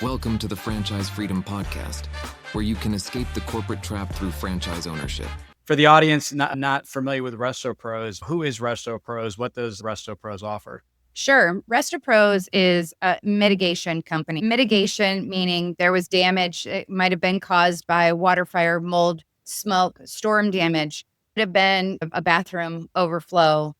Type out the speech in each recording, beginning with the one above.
Welcome to the Franchise Freedom Podcast, where you can escape the corporate trap through franchise ownership. For the audience not familiar with Resto Pros, who is Resto Pros? What does Resto Pros offer? Sure. Resto Pros is a mitigation company. Mitigation meaning there was damage. It might have been caused by water, fire, mold, smoke, storm damage. It have been a bathroom overflow.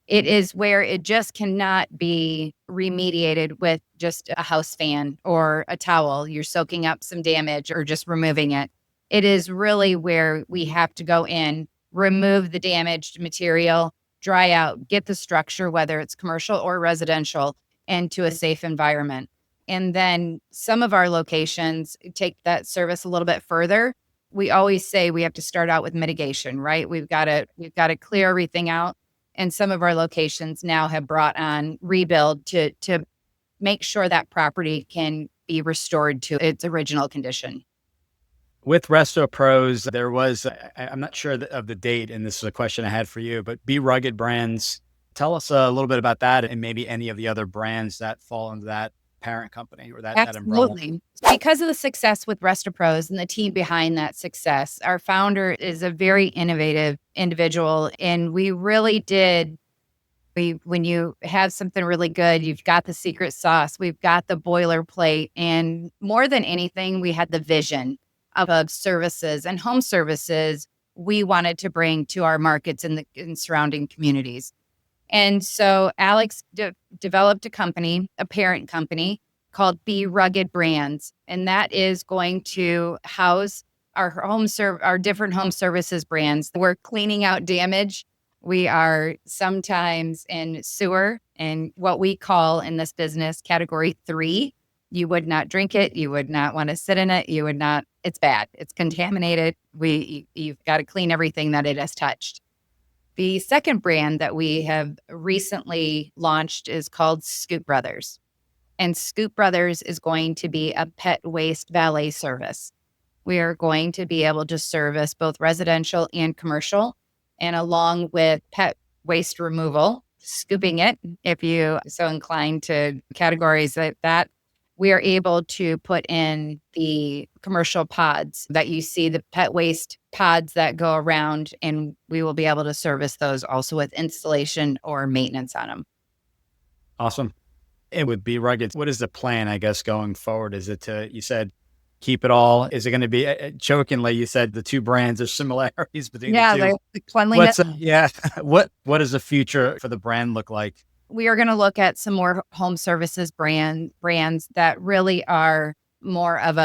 It is where it just cannot be remediated with just a house fan or a towel. You're soaking up some damage or just removing it. It is really where we have to go in, remove the damaged material, dry out, get the structure, whether it's commercial or residential, into a safe environment. And then some of our locations take that service a little bit further. We always say we have to start out with mitigation, right? We've got to clear everything out. And some of our locations now have brought on rebuild to make sure that property can be restored to its original condition. With Resto Pros, there was, I'm not sure of the date, and this is a question I had for you, but Be Rugged Brands. Tell us a little bit about that and maybe any of the other brands that fall into that parent company or that umbrella. Absolutely. Because of the success with Resto Pros and the team behind that success, our founder is a very innovative individual. And we really did, when you have something really good, you've got the secret sauce, we've got the boilerplate. And more than anything, we had the vision of services and home services we wanted to bring to our markets in surrounding communities. And so Alex developed a company, a parent company called Be Rugged Brands. And that is going to house our different home services brands. We're cleaning out damage. We are sometimes in sewer and what we call in this business category 3. You would not drink it. You would not want to sit in it. You would not, it's bad. It's contaminated. You've got to clean everything that it has touched. The second brand that we have recently launched is called Scoop Brothers. And Scoop Brothers is going to be a pet waste valet service. We are going to be able to service both residential and commercial, and along with pet waste removal, scooping it, if you so inclined to categories that we are able to put in the commercial pods that you see, the pet waste pods that go around, and we will be able to service those also with installation or maintenance on them. Awesome. And with Be Rugged, what is the plan, I guess, going forward? Is it you said, keep it all? Is it going to be, jokingly, you said the two brands, there's similarities between the two. The cleanliness. What does the future for the brand look like? We are going to look at some more home services brands that really are more of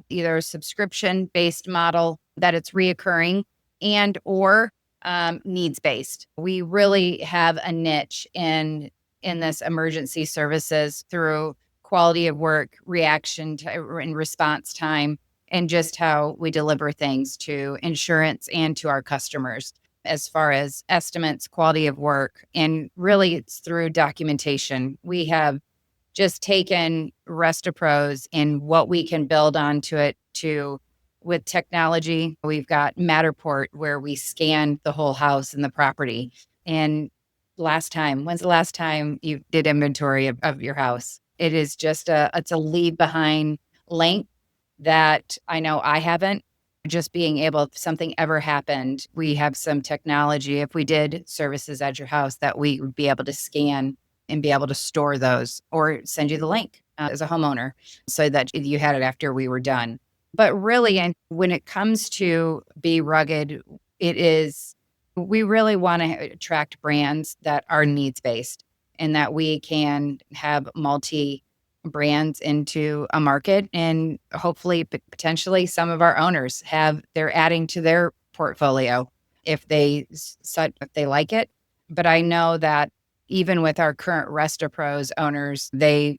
either a subscription-based model that it's reoccurring and or needs-based. We really have a niche in this emergency services through quality of work, reaction and response time, and just how we deliver things to insurance and to our customers. As far as estimates, quality of work, and really it's through documentation. We have just taken Resto Pros and what we can build onto it with technology. We've got Matterport where we scan the whole house and the property. And when's the last time you did inventory of your house? It is just it's a leave behind link that I know I haven't. Just being able, if something ever happened, we have some technology, if we did services at your house, that we would be able to scan and be able to store those or send you the link as a homeowner so that you had it after we were done. But really, and when it comes to Be Rugged, we really want to attract brands that are needs-based and that we can have brands into a market, and hopefully potentially some of our owners they're adding to their portfolio if they like it. But I know that even with our current Resto Pros owners, they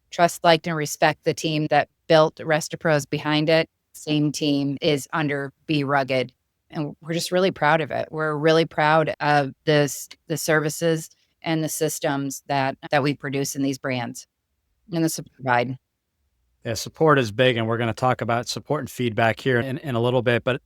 trust, like, and respect the team that built Resto Pros behind it. Same team is under Be Rugged, and we're just really proud of it. We're really proud of the services and the systems that we produce in these brands. And the support provide. Yeah, support is big, and we're going to talk about support and feedback here in a little bit. But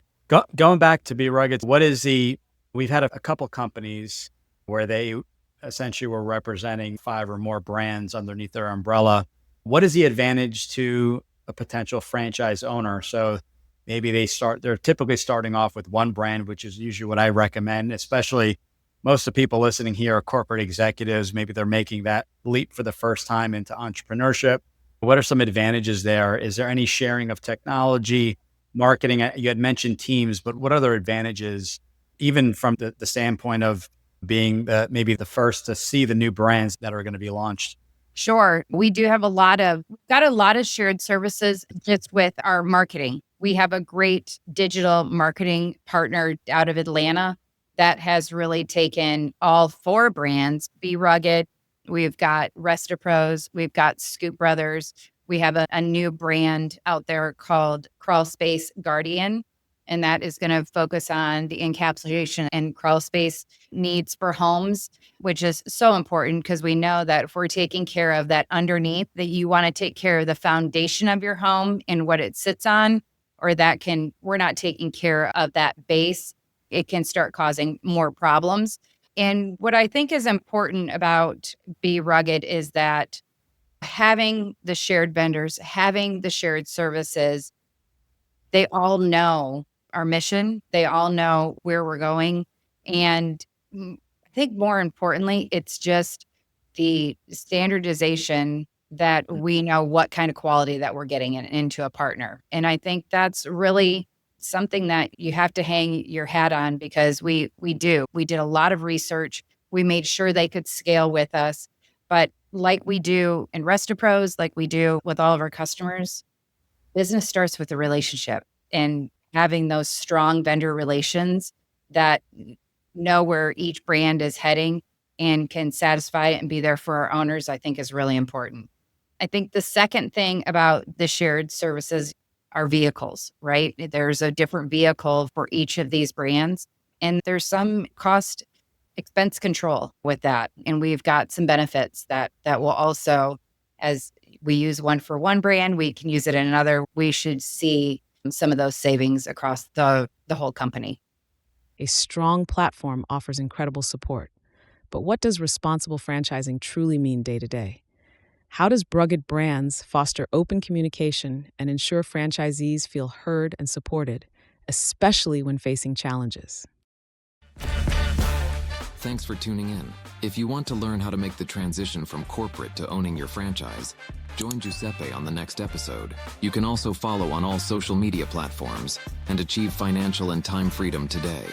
going back to Be Rugged, we've had a couple companies where they essentially were representing 5 or more brands underneath their umbrella. What is the advantage to a potential franchise owner? So maybe they're typically starting off with one brand, which is usually what I recommend, especially most of the people listening here are corporate executives. Maybe they're making that leap for the first time into entrepreneurship. What are some advantages there? Is there any sharing of technology, marketing? You had mentioned teams, but what other advantages, even from the standpoint of being maybe the first to see the new brands that are going to be launched? Sure. We do have got a lot of shared services just with our marketing. We have a great digital marketing partner out of Atlanta that has really taken all four brands, Be Rugged. We've got Restapros. We've got Scoop Brothers. We have a new brand out there called Crawl Space Guardian, and that is going to focus on the encapsulation and crawl space needs for homes, which is so important because we know that if we're taking care of that underneath, that you want to take care of the foundation of your home and what it sits on, or we're not taking care of that base, it can start causing more problems. And what I think is important about Be Rugged is that having the shared vendors, having the shared services, they all know our mission. They all know where we're going. And I think more importantly, it's just the standardization that we know what kind of quality that we're getting into a partner. And I think that's really something that you have to hang your hat on because we do. We did a lot of research. We made sure they could scale with us. But like we do in Restapros, like we do with all of our customers, business starts with a relationship and having those strong vendor relations that know where each brand is heading and can satisfy it and be there for our owners, I think is really important. I think the second thing about the shared services are vehicles, right? There's a different vehicle for each of these brands, and there's some cost expense control with that. And we've got some benefits that will also, as we use one for one brand, we can use it in another. We should see some of those savings across the whole company. A strong platform offers incredible support. But what does responsible franchising truly mean day to day? How does Rugged Brands foster open communication and ensure franchisees feel heard and supported, especially when facing challenges? Thanks for tuning in. If you want to learn how to make the transition from corporate to owning your franchise, join Giuseppe on the next episode. You can also follow on all social media platforms and achieve financial and time freedom today.